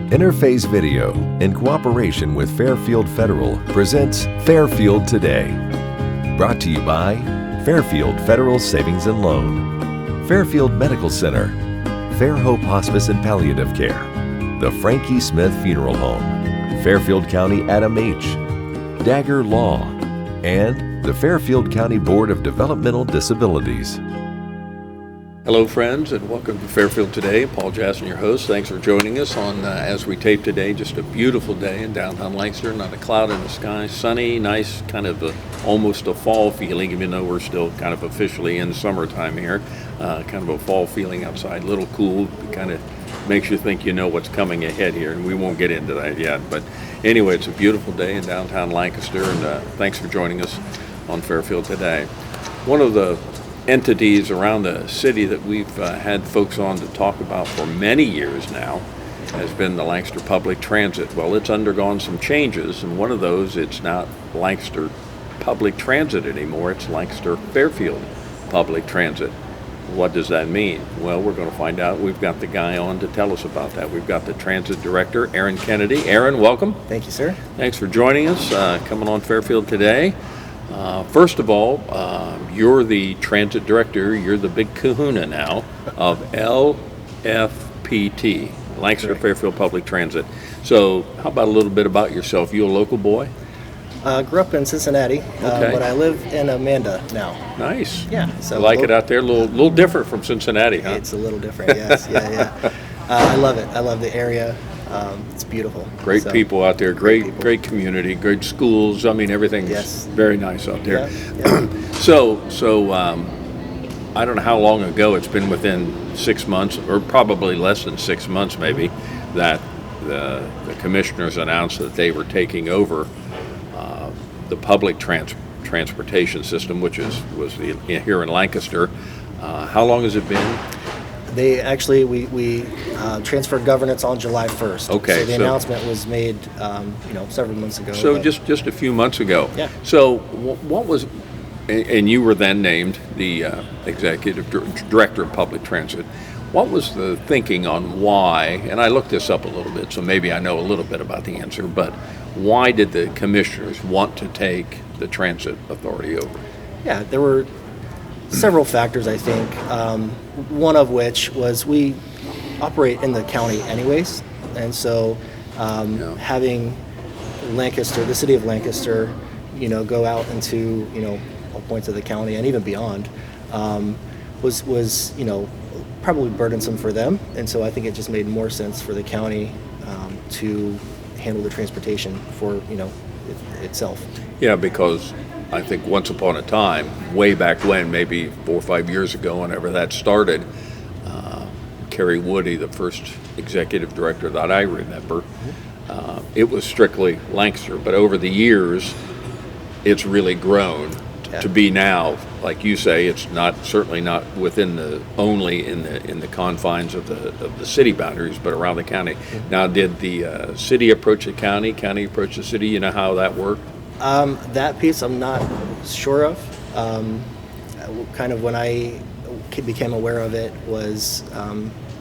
Interface Video, in cooperation with Fairfield Federal, presents Fairfield Today. Brought to you by Fairfield Federal Savings and Loan, Fairfield Medical Center, Fair Hope Hospice and Palliative Care, the Frankie Smith Funeral Home, Fairfield County Adam H., Dagger Law, and the Fairfield County Board of Developmental Disabilities. Hello friends, and welcome to Fairfield Today. Paul Jasson, your host. Thanks for joining us on as we tape today. Just a beautiful day in downtown Lancaster, not a cloud in the sky, sunny, nice, kind of almost a fall feeling, even though we're still kind of officially in summertime here. Kind of a fall feeling outside, a little cool, kind of makes you think you know what's coming ahead here, and we won't get into that yet. But anyway, it's a beautiful day in downtown Lancaster, and thanks for joining us on Fairfield Today. One of the entities around the city that we've had folks on to talk about for many years now has been the Lancaster Public Transit. Well, it's undergone some changes, and one of those, it's not Lancaster Public Transit anymore, it's Lancaster-Fairfield Public Transit. What does that mean? Well, we're going to find out. We've got the guy on to tell us about that. We've got the Transit Director, Aaron Kennedy. Aaron, welcome. Thank you, sir. Thanks for joining us, coming on Fairfield Today. First of all, you're the Transit Director. You're the big kahuna now of LFPT, Lancaster-Fairfield Public Transit. So how about a little bit about yourself? You a local boy? Grew up in Cincinnati, but I live in Amanda now. Nice. Yeah. So you like it out there? A little different from Cincinnati, huh? It's a little different, yes. Yeah. I love it. I love the area. It's beautiful. Great people out there. Great community. Great schools. I mean, everything's very nice out there. Yeah. So I don't know how long ago. It's been within 6 months, or probably less than 6 months, maybe, that the commissioners announced that they were taking over the public transportation system, which was here in Lancaster. How long has it been? They actually, we transferred governance on July 1st. Okay. So the announcement was made, several months ago. So just a few months ago. Yeah. So what was, and you were then named the Executive Director of Public Transit. What was the thinking on why, and I looked this up a little bit, so maybe I know a little bit about the answer, but why did the commissioners want to take the transit authority over? Yeah, there were several factors, I think. One of which was we operate in the county anyways, and so having Lancaster, the city of Lancaster, go out into all points of the county and even beyond, was probably burdensome for them, and so I think it just made more sense for the county to handle the transportation for itself. Yeah, because I think once upon a time, way back when, maybe 4 or 5 years ago, whenever that started, Kerry Woody, the first executive director that I remember, it was strictly Lancaster. But over the years, it's really grown to be now, like you say, it's certainly not within only in the confines of the city boundaries, but around the county. Now, did the city approach the county approach the city? You know how that worked? That piece I'm not sure of. Kind of when I became aware of it was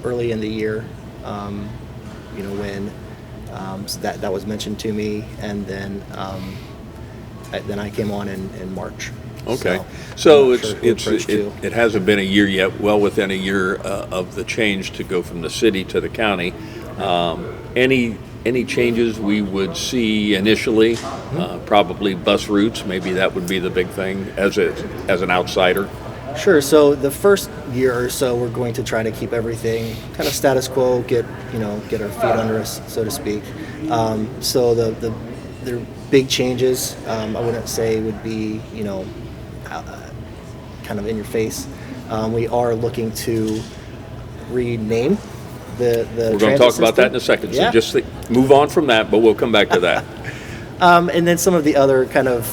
early in the year, when so that was mentioned to me, and then I came on in March. Okay, so it hasn't been a year yet. Well, within a year of the change to go from the city to the county, any changes we would see initially? Probably bus routes. Maybe that would be the big thing as an outsider. Sure. So the first year or so, we're going to try to keep everything kind of status quo, get our feet under us, so to speak. So the big changes, I wouldn't say would be kind of in your face. We are looking to rename the We're going to talk about that in a second. So just move on from that, but we'll come back to that. And then some of the other kind of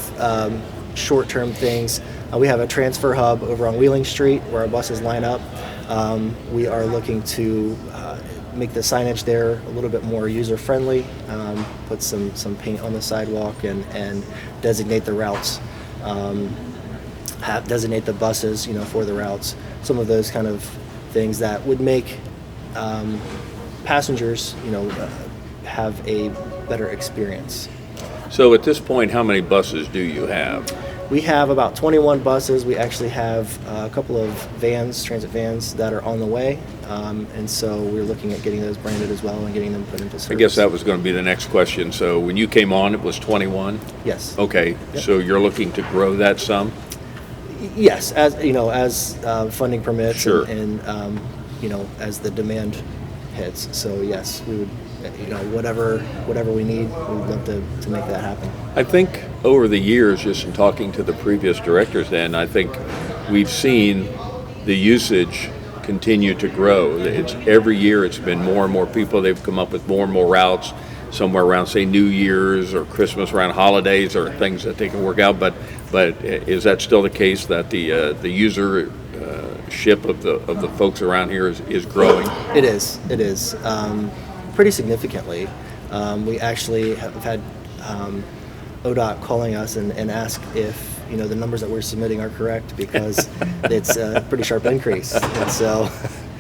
short-term things. We have a transfer hub over on Wheeling Street where our buses line up. We are looking to make the signage there a little bit more user-friendly, put some paint on the sidewalk and designate the routes, designate the buses, for the routes. Some of those kind of things that would make passengers, have a better experience. So at this point, how many buses do you have? We have about 21 buses. We actually have a couple of vans, transit vans, that are on the way. And so we're looking at getting those branded as well and getting them put into service. I guess that was going to be the next question. So when you came on, it was 21? Yes. Okay, Yep. So you're looking to grow that some? Yes, as funding permits. Sure. and as the demand hits. So yes, we would, whatever we need, we would love to make that happen. I think over the years, just in talking to the previous directors then, I think we've seen the usage continue to grow. It's every year it's been more and more people. They've come up with more and more routes somewhere around, say, New Year's or Christmas, around holidays or things that they can work out. But is that still the case that the user ship of the folks around here is growing? It is. Pretty significantly. We actually have had ODOT calling us and ask if the numbers that we're submitting are correct, because it's a pretty sharp increase. And so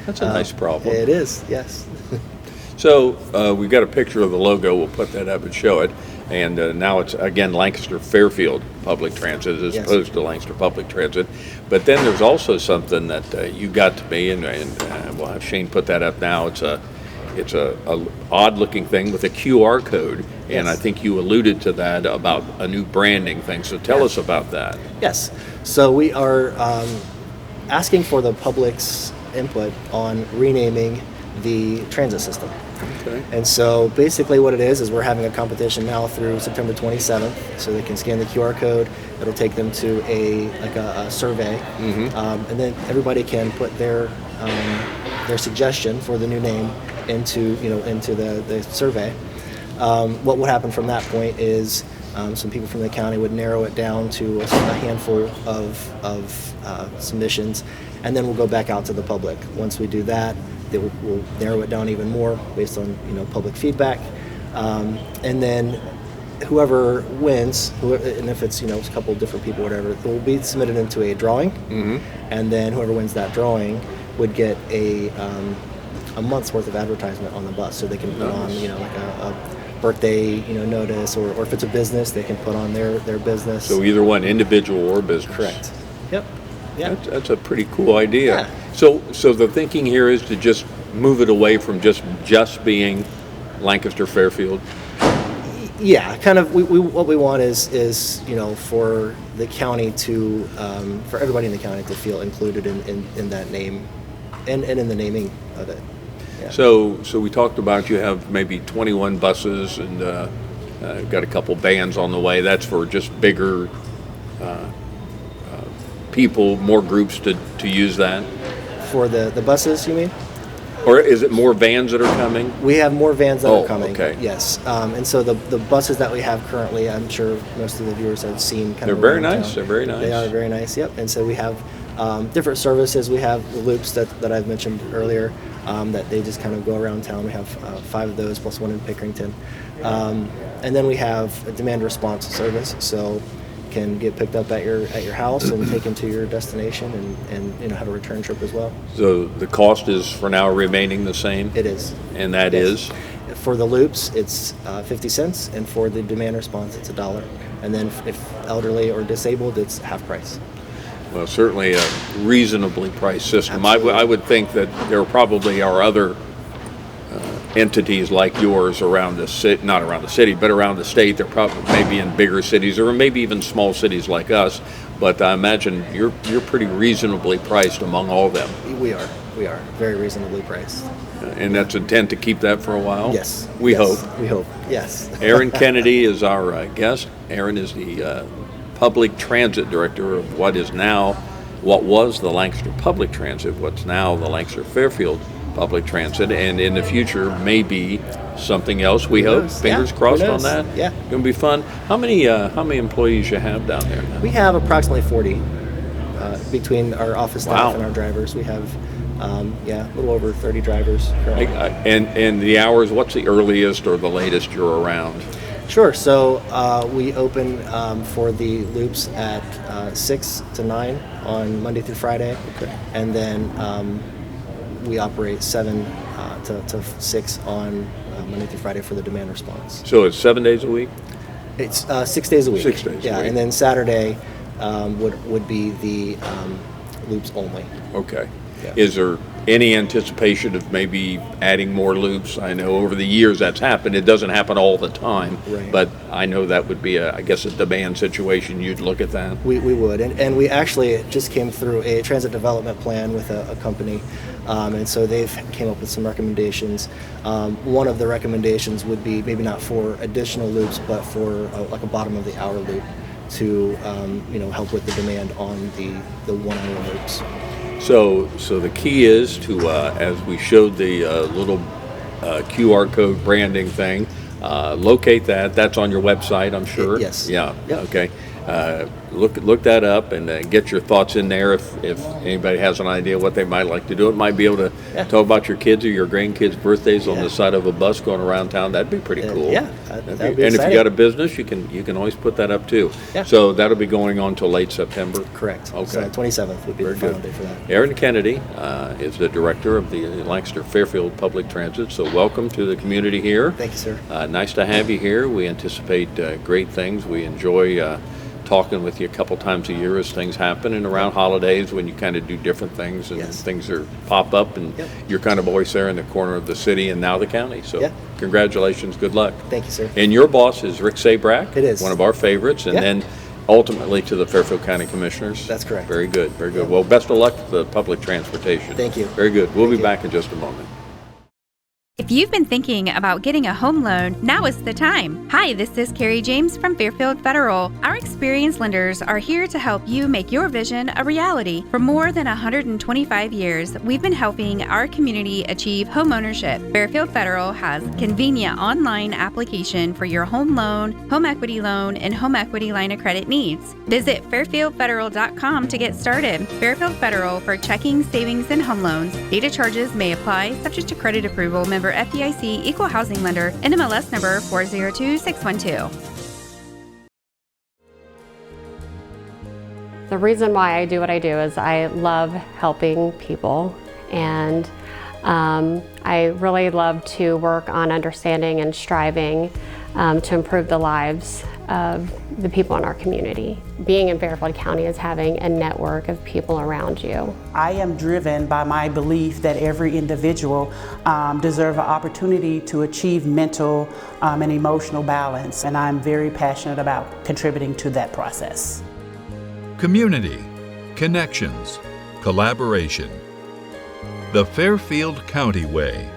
That's a nice problem. It is, yes. So we've got a picture of the logo. We'll put that up and show it. And now it's, again, Lancaster-Fairfield Public Transit as Yes. opposed to Lancaster Public Transit. But then there's also something that you got to me, and we'll have Shane put that up now. It's a odd-looking thing with a QR code, and Yes. I think you alluded to that about a new branding thing. So tell us about that. Yes. So we are asking for the public's input on renaming the transit system. Okay. And so basically what it is we're having a competition now through September 27th, so they can scan the QR code. It'll take them to a survey, and then everybody can put their suggestion for the new name into the survey. What would happen from that point is some people from the county would narrow it down to a handful of submissions, and then we'll go back out to the public. Once we do that, we'll narrow it down even more based on public feedback, and then whoever wins, and if it's a couple of different people, whatever, it will be submitted into a drawing, and then whoever wins that drawing would get a month's worth of advertisement on the bus, so they can put on like a birthday notice, or if it's a business, they can put on their business. So either one, individual or business. Correct. Yep. Yeah. That's a pretty cool idea. Yeah. So the thinking here is to just move it away from just being Lancaster-Fairfield. Yeah, kind of. What we want is for the county to for everybody in the county to feel included in that name, and in the naming of it. Yeah. So we talked about you have maybe 21 buses and got a couple vans on the way. That's for just bigger people, more groups to use that. For the buses, you mean? Or is it more vans that are coming? We have more vans that are coming. Okay. Yes, and so the buses that we have currently, I'm sure most of the viewers have seen. They're very nice. They're very nice. They are very nice. Yep. And so we have different services. We have the loops that I've mentioned earlier, that they just kind of go around town. We have 5 of those plus one in Pickerington, and then we have a demand response service. So can get picked up at your house and taken to your destination, and have a return trip as well. So the cost is for now remaining the same? It is. And that Yes. is? For the loops, it's 50 cents, and for the demand response, it's $1. And then if elderly or disabled, it's half price. Well, certainly a reasonably priced system. Absolutely. I would think that there probably are other entities like yours around the city, not around the city, but around the state. They're probably maybe in bigger cities, or maybe even small cities like us. But I imagine you're pretty reasonably priced among all of them. We are very reasonably priced. And that's intent to keep that for a while? Yes. We Yes. hope. We hope. Yes. Aaron Kennedy is our guest. Aaron is the Public Transit Director of what was the Lancaster Public Transit, what's now the Lancaster-Fairfield Public Transit, and in the future maybe something else. We hope. knows? Fingers Yeah, crossed who on knows? that. Yeah. Gonna be fun. How many employees you have down there now? We have approximately 40 between our office staff Wow. and our drivers. We have a little over 30 drivers currently. And the hours, what's the earliest or the latest you're around? Sure. So we open for the loops at 6 to 9 on Monday through Friday. Okay. And then we operate 7 to 6 on Monday through Friday for the demand response. So it's 7 days a week? It's 6 days a week. 6 days yeah, a week. And then Saturday would be the loops only. Okay. Yeah. Is there any anticipation of maybe adding more loops? I know over the years that's happened. It doesn't happen all the time, Right. but I know that would be, I guess, a demand situation. You'd look at that. We would, and we actually just came through a transit development plan with a company, and so they've came up with some recommendations. One of the recommendations would be maybe not for additional loops, but for like a bottom of the hour loop to help with the demand on the 1 hour loops. So the key is to, as we showed the little QR code branding thing, locate that. That's on your website, I'm sure. Yes. Yeah. Yep. Okay. Look that up and get your thoughts in there if anybody has an idea what they might like to do. It might be able to talk about your kids or your grandkids' birthdays on the side of a bus going around town. That'd be pretty cool. Yeah, that'd be and if you exciting. got a business, you can always put that up too. Yeah. So that'll be going on till late September. Correct. Okay. So 27th would be Very the final good. day for that. Erin Kennedy is the director of the Lancaster-Fairfield Public Transit. So welcome to the community here. Thank you, sir. Nice to have you here. We anticipate great things. We enjoy talking with you a couple times a year as things happen, and around holidays when you kind of do different things and Yes. things pop up, and you're kind of always there in the corner of the city and now the county. So congratulations, good luck. Thank you, sir. And your boss is Rick Sabrak. It is. One of our favorites, and then ultimately to the Fairfield County Commissioners. That's correct. Very good, very good. Well, best of luck with the public transportation. Thank you. Very good. We'll Thank be you. back in just a moment. If you've been thinking about getting a home loan, now is the time. Hi, this is Carrie James from Fairfield Federal. Our experienced lenders are here to help you make your vision a reality. For more than 125 years, we've been helping our community achieve homeownership. Fairfield Federal has convenient online application for your home loan, home equity loan, and home equity line of credit needs. Visit fairfieldfederal.com to get started. Fairfield Federal for checking, savings, and home loans. Data charges may apply, subject to credit approval. Member FDIC, Equal Housing Lender, NMLS number 402612. The reason why I do what I do is I love helping people, and I really love to work on understanding and striving to improve the lives of the people in our community. Being in Fairfield County is having a network of people around you. I am driven by my belief that every individual deserves an opportunity to achieve mental and emotional balance, and I'm very passionate about contributing to that process. Community, connections, collaboration. The Fairfield County Way.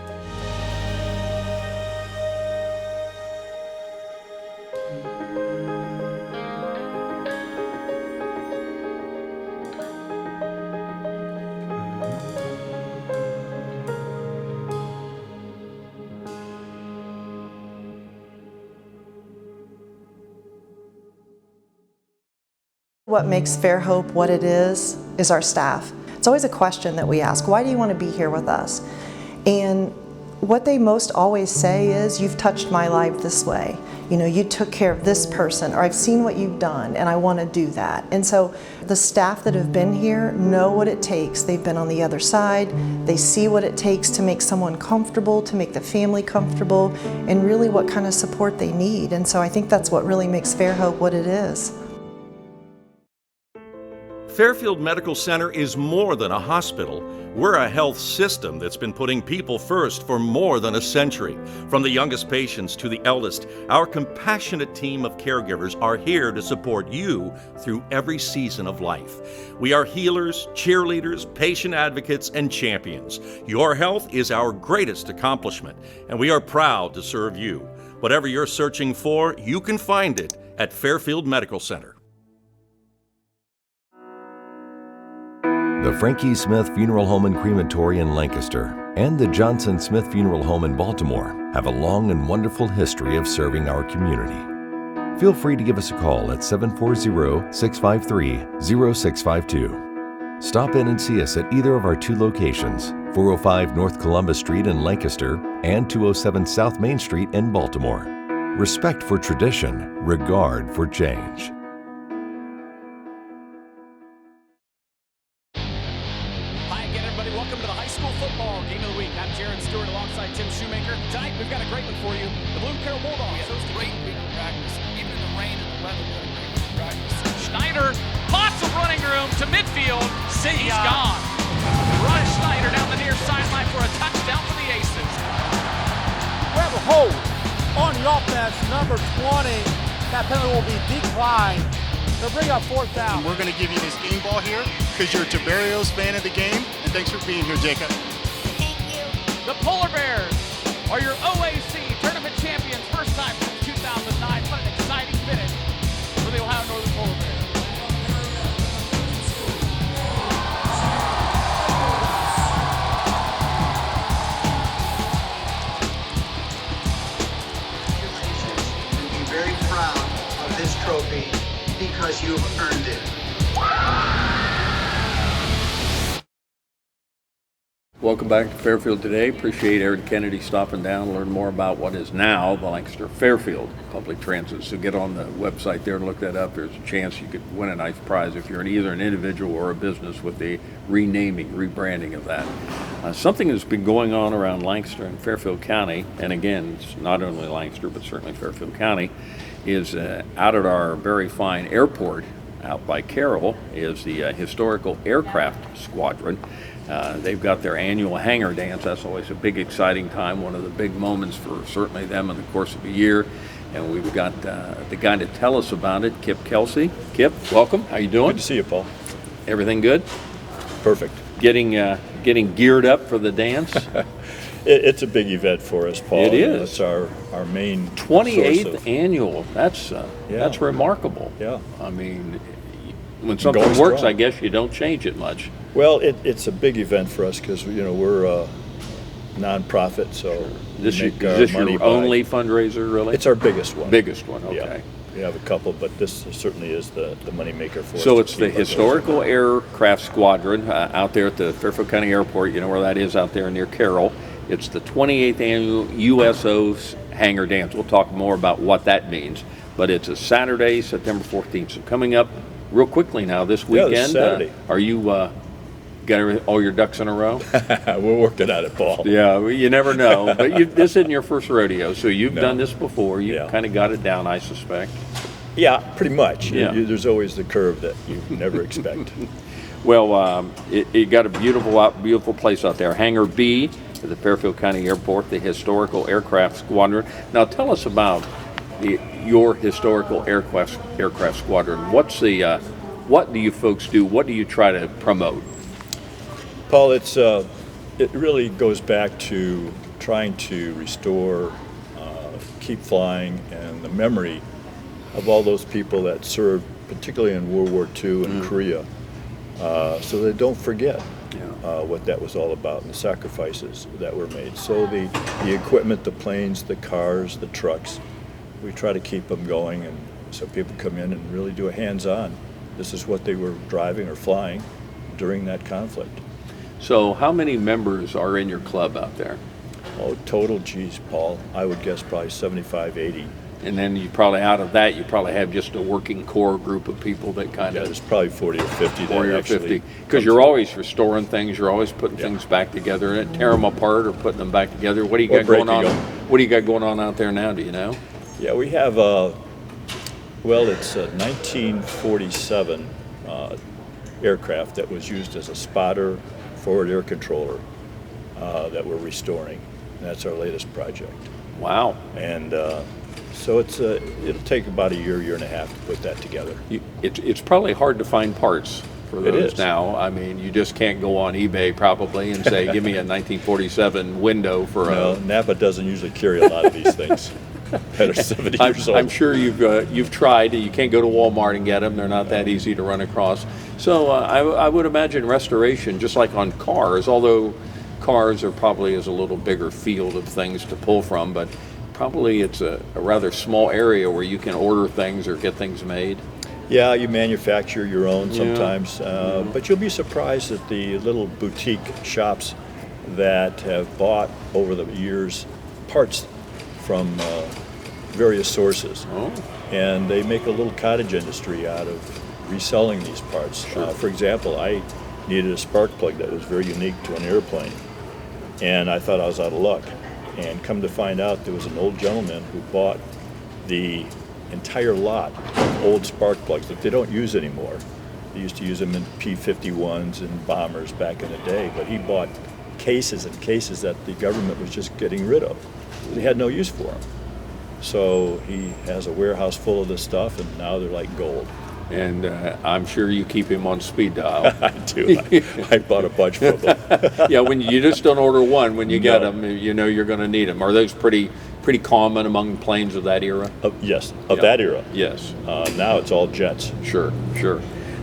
What makes Fairhope what it is our staff. It's always a question that we ask, why do you want to be here with us? And what they most always say is, you've touched my life this way. You know, you took care of this person, or I've seen what you've done and I want to do that. And so the staff that have been here know what it takes. They've been on the other side. They see what it takes to make someone comfortable, to make the family comfortable, and really what kind of support they need. And so I think that's what really makes Fairhope what it is. Fairfield Medical Center is more than a hospital. We're a health system that's been putting people first for more than a century. From the youngest patients to the eldest, our compassionate team of caregivers are here to support you through every season of life. We are healers, cheerleaders, patient advocates, and champions. Your health is our greatest accomplishment, and we are proud to serve you. Whatever you're searching for, you can find it at Fairfield Medical Center. The Frankie Smith Funeral Home and Crematory in Lancaster and the Johnson Smith Funeral Home in Baltimore have a long and wonderful history of serving our community. Feel free to give us a call at 740-653-0652. Stop in and see us at either of our two locations, 405 North Columbus Street in Lancaster and 207 South Main Street in Baltimore. Respect for tradition, regard for change. Welcome to the high school football game of the week. I'm Jaron Stewart alongside Parker. Tonight, we've got a great one for you. The Blue Carroll Bulldogs. Those great week of practice. Even in the rain and the weather, we had a great week of practice. Schneider, lots of running room to midfield. He's gone. Ryan Schneider down the near sideline for a touchdown for the Aces. We have a hold on the offense, number 20. That penalty will be declined. They'll bring up fourth down. We're going to give you this game ball here because you're a Tiberios fan of the game. And thanks for being here, Jacob. Thank you. The Polar Bears are your OAC tournament champions, first time since 2009. What an exciting finish for the Ohio Northern Polar Bears. Be very proud of this trophy because you've earned it. Welcome back to Fairfield Today. Appreciate Aaron Kennedy stopping down, learn more about what is now the Lancaster-Fairfield Public Transit. So get on the website there and look that up. There's a chance you could win a nice prize if you're either an individual or a business with the renaming, rebranding of that. Something that's been going on around Lancaster and Fairfield County, and again, it's not only Lancaster, but certainly Fairfield County, is out at our very fine airport out by Carroll is the Historical Aircraft Squadron. They've got their annual Hangar Dance. That's always a big, exciting time, one of the big moments for certainly them in the course of a year. And we've got the guy to tell us about it, Kip Kelsey. Kip, welcome. How you doing? Good to see you, Paul. Everything good? Perfect. Getting geared up for the dance? It's a big event for us, Paul. It is. It's our main 28th annual. That's remarkable. Yeah. I mean, when something works, I guess you don't change it much. Well, it's a big event for us because we're a nonprofit, so Is this your only fundraiser, really? It's our biggest one. Biggest one, okay. Yeah. We have a couple, but this certainly is the money maker for us. So it's the Historical Aircraft Squadron out there at the Fairfield County Airport. You know where that is out there near Carroll. It's the 28th annual USO Hangar Dance. We'll talk more about what that means. But it's a Saturday, September 14th. So coming up real quickly now this weekend. Yeah, this Saturday. Are you got all your ducks in a row? We're working on it, Paul. Yeah, well, you never know. But this isn't your first rodeo, so you've done this before. You've kind of got it down, I suspect. Yeah, pretty much. Yeah. There's always the curve that you never expect. Well, it got a beautiful place out there. Hangar B at the Fairfield County Airport, the Historical Aircraft Squadron. Now tell us about your Historical Aircraft Squadron. What do you folks do? What do you try to promote? Paul, it really goes back to trying to restore, keep flying, and the memory of all those people that served, particularly in World War II and Korea, so they don't forget what that was all about and the sacrifices that were made. So the equipment, the planes, the cars, the trucks, we try to keep them going, and so people come in and really do a hands-on. This is what they were driving or flying during that conflict. So how many members are in your club out there? Oh, total, geez, Paul, I would guess probably 75, 80. And then you probably, out of that, you probably have just a working core group of people that kind of... Yeah, there's probably 40 or 50 that 40 or actually... 50. Because you're always restoring things, you're always putting things back together, and tear them apart or putting them back together. What do you got going on? What do you got going on out there now, do you know? Yeah, we have, it's a 1947 aircraft that was used as a spotter, forward air controller that we're restoring. And that's our latest project. Wow. And so it'll take about a year and a half to put that together. It's probably hard to find parts for those now. I mean, you just can't go on eBay probably and say, give me a 1947 window for Napa doesn't usually carry a lot of these things that are 70 years old. I'm sure you've tried. You can't go to Walmart and get them. They're not that easy to run across. So I would imagine restoration, just like on cars, although cars are probably is a little bigger field of things to pull from, but probably it's a rather small area where you can order things or get things made. Yeah, you manufacture your own sometimes, but you'll be surprised at the little boutique shops that have bought over the years parts from various sources. And they make a little cottage industry out of reselling these parts. For example, I needed a spark plug that was very unique to an airplane, and I thought I was out of luck. And come to find out, there was an old gentleman who bought the entire lot of old spark plugs that they don't use anymore. They used to use them in P-51s and bombers back in the day, but he bought cases and cases that the government was just getting rid of. They had no use for them. So he has a warehouse full of this stuff, and now they're like gold. And I'm sure you keep him on speed dial. I do. I bought a bunch from them. Yeah, when you just don't order one, when you get them, you know you're going to need them. Are those pretty common among planes of that era? Yes, that era. Yes. Now it's all jets. Sure.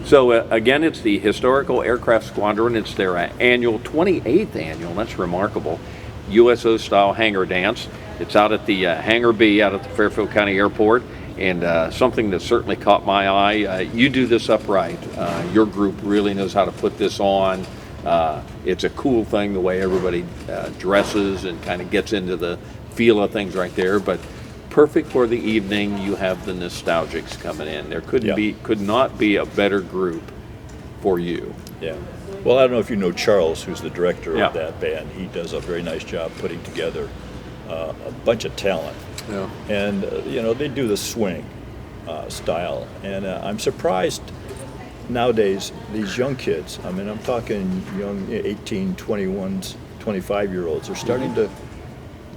So again, it's the Historical Aircraft Squadron. It's their annual, 28th annual, that's remarkable, USO style hangar dance. It's out at the Hangar B out at the Fairfield County Airport. And something that certainly caught my eye, you do this upright. Your group really knows how to put this on. It's a cool thing, the way everybody dresses and kind of gets into the feel of things right there. But perfect for the evening. You have the nostalgics coming in. There could not be a better group for you. Yeah. Well, I don't know if you know Charles, who's the director of that band. He does a very nice job putting together a bunch of talent. Yeah. And, they do the swing style. And I'm surprised nowadays, these young kids, I mean, I'm talking young 18, 21s, 25-year-olds, are starting to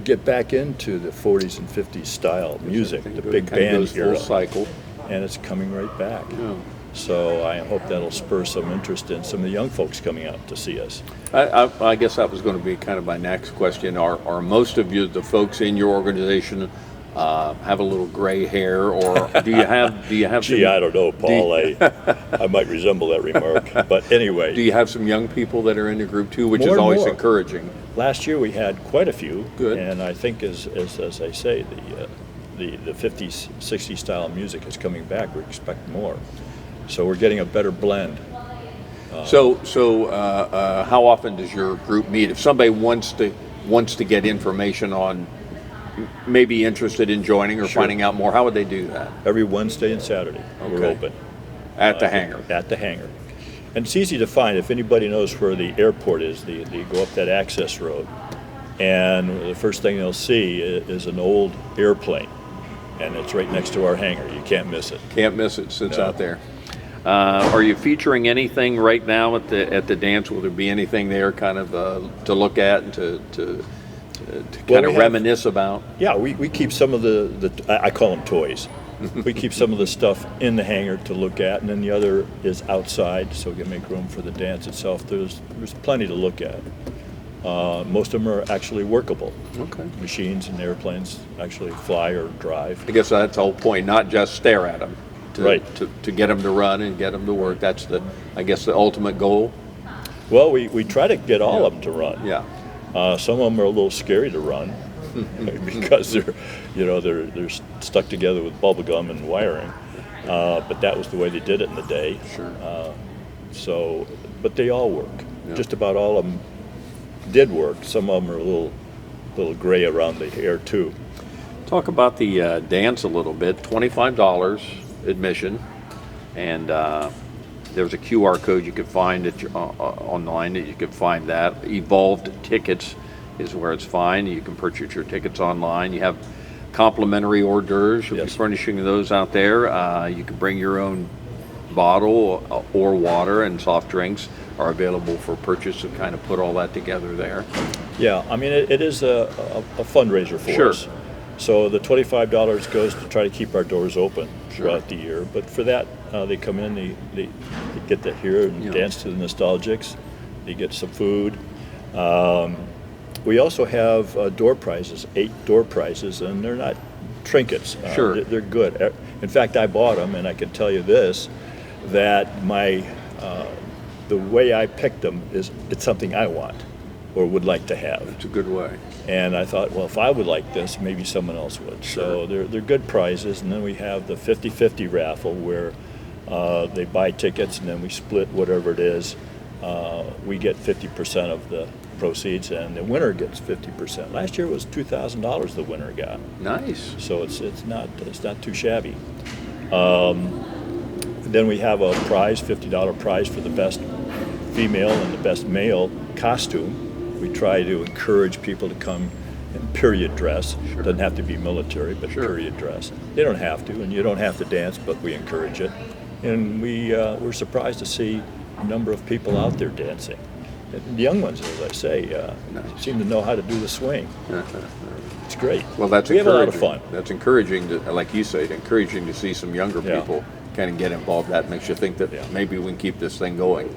get back into the 40s and 50s style music, the big band era. Full cycle. And it's coming right back. Yeah. So I hope that'll spur some interest in some of the young folks coming out to see us. I guess that was going to be kind of my next question. Are most of you, the folks in your organization, have a little gray hair, or do you have Gee, I don't know, Paul. I might resemble that remark. But anyway. Do you have some young people that are in the group too, which is always encouraging? Last year we had quite a few. Good. And I think as I say, the 50s, 60s style music is coming back. We expect more. So we're getting a better blend. So how often does your group meet? If somebody wants to get information on, maybe interested in joining or finding out more, how would they do that? Every Wednesday and Saturday we're open. At the hangar? At the hangar. And it's easy to find. If anybody knows where the airport is, they go up that access road, and the first thing they'll see is an old airplane, and it's right next to our hangar. You can't miss it. Can't miss it. Sits out there. Are you featuring anything right now at the dance? Will there be anything there kind of to look at and to kind of reminisce about? Yeah, we keep some of the I call them toys. We keep some of the stuff in the hangar to look at, and then the other is outside, so we can make room for the dance itself. There's plenty to look at. Most of them are actually workable. Okay. Machines and airplanes actually fly or drive. I guess that's the whole point, not just stare at them. Right. To get them to run and get them to work. That's the ultimate goal. Well, we try to get all of them to run. Yeah. Some of them are a little scary to run because they're stuck together with bubble gum and wiring. But that was the way they did it in the day. Sure. But they all work. Yeah. Just about all of them did work. Some of them are a little gray around the hair too. Talk about the dance a little bit. $25 admission, and there's a QR code you can find online that you can find that. Evolved Tickets is where it's found. You can purchase your tickets online. You have complimentary hors d'oeuvres. You'll be furnishing those out there. You can bring your own bottle or water, and soft drinks are available for purchase to kind of put all that together there. Yeah, I mean, it is a fundraiser for us. So the $25 goes to try to keep our doors open throughout the year. But for that, they come in, they get to hear and dance to the nostalgics. They get some food. We also have door prizes, 8 door prizes, and they're not trinkets. They're good. In fact, I bought them, and I can tell you this, that the way I picked them it's something I want or would like to have. It's a good way. And I thought, well, if I would like this, maybe someone else would. So they're good prizes. And then we have the 50-50 raffle where they buy tickets and then we split whatever it is. We get 50% of the proceeds, and the winner gets 50%. Last year it was $2,000 the winner got. Nice. So it's not too shabby. Then we have a prize, $50 prize for the best female and the best male costume. We try to encourage people to come in period dress. Doesn't have to be military, but period dress. They don't have to, and you don't have to dance, but we encourage it. And we're surprised to see a number of people out there dancing. And the young ones, as I say, seem to know how to do the swing. It's great. Well, that's we have a lot of encouraging. fun. That's encouraging, like you say, encouraging to see some younger people kind of get involved. That makes you think that maybe we can keep this thing going.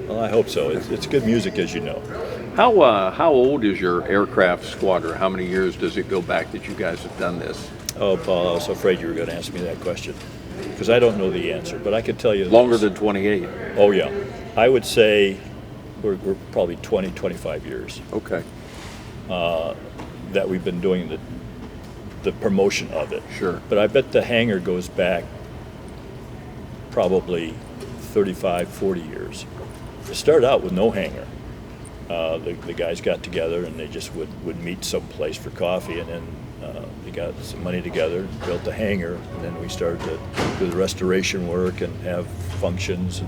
Well, I hope so. It's good music, as you know. How old is your aircraft squadron? How many years does it go back that you guys have done this? Oh, Paul, I was afraid you were going to ask me that question because I don't know the answer, but I can tell you Longer than 28? Oh, yeah. I would say we're probably 20, 25 years. Okay. That we've been doing the promotion of it. Sure. But I bet the hangar goes back probably 35, 40 years. It started out with no hangar. The guys got together and they just would meet someplace for coffee, and then they got some money together and built the hangar, and then we started to do the restoration work and have functions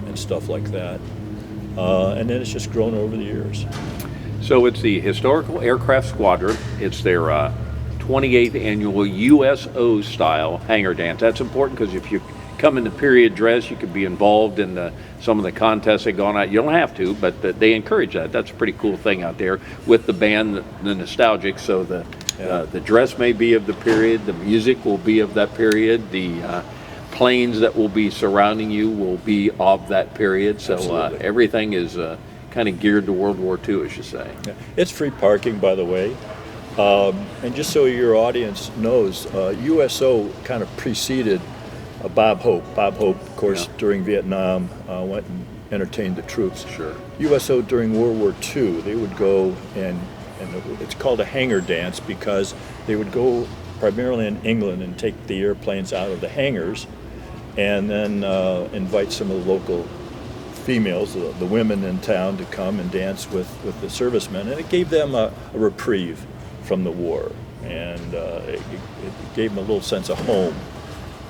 and stuff like that. And then it's just grown over the years. So it's the Historical Aircraft Squadron. It's their 28th annual USO style hangar dance. That's important because if you come in the period dress, you could be involved in some of the contests that go on out. You don't have to, but they encourage that. That's a pretty cool thing out there with the band, the nostalgic. So the dress may be of the period, the music will be of that period, the planes that will be surrounding you will be of that period. So everything is kind of geared to World War II, as you say. Yeah. It's free parking, by the way. And just so your audience knows, USO kind of preceded Bob Hope. Bob Hope, of course, during Vietnam, went and entertained the troops. Sure. USO during World War II, they would go and it's called a hangar dance because they would go primarily in England and take the airplanes out of the hangars and then invite some of the local females, the women in town, to come and dance with the servicemen, and it gave them a reprieve from the war, and it gave them a little sense of home.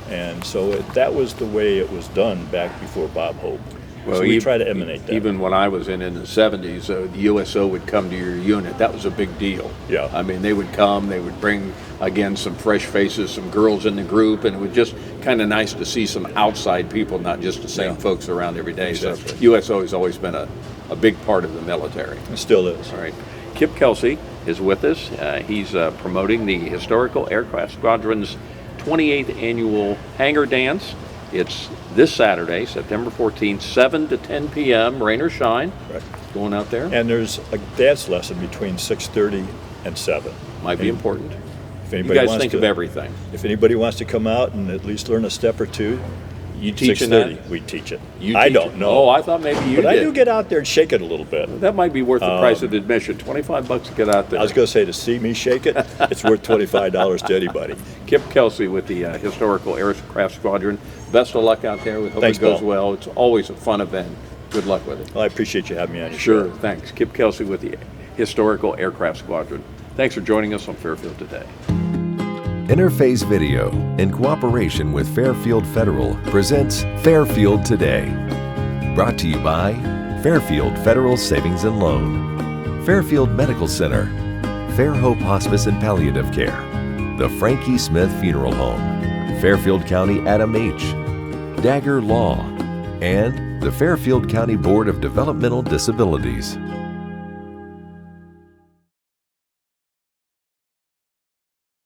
And so that was the way it was done back before Bob Hope. Well, so we try to emanate that. Even when I was in the 70s, the USO would come to your unit. That was a big deal. Yeah. I mean, they would come, they would bring, again, some fresh faces, some girls in the group, and it was just kind of nice to see some outside people, not just the same folks around every day. Exactly. So USO has always been a big part of the military. It still is. All right. Kip Kelsey is with us. He's promoting the Historical Aircraft Squadron's 28th annual Hangar Dance. It's this Saturday, September 14th, 7 to 10 p.m., rain or shine. Right. Going out there. And there's a dance lesson between 6:30 and 7. Might be important. If You anybody guys wants think to, of everything. If anybody wants to come out and at least learn a step or two, You teaching 6:30, that? we teach it. You I teach don't it? know. Oh, I thought maybe you but did. I do get out there and shake it a little bit. That might be worth the price of admission. $25 to get out there. I was going to say, to see me shake it, it's worth $25 to anybody. Kip Kelsey with the Historical Aircraft Squadron. Best of luck out there. We hope Thanks, it goes Paul. well. It's always a fun event. Good luck with it. Well, I appreciate you having me on your Sure, show. thanks. Kip Kelsey with the Historical Aircraft Squadron. Thanks for joining us on Fairfield Today. Interface Video, in cooperation with Fairfield Federal, presents Fairfield Today. Brought to you by Fairfield Federal Savings and Loan, Fairfield Medical Center, Fair Hope Hospice and Palliative Care, the Frankie Smith Funeral Home, Fairfield County Adam H., Dagger Law, and the Fairfield County Board of Developmental Disabilities.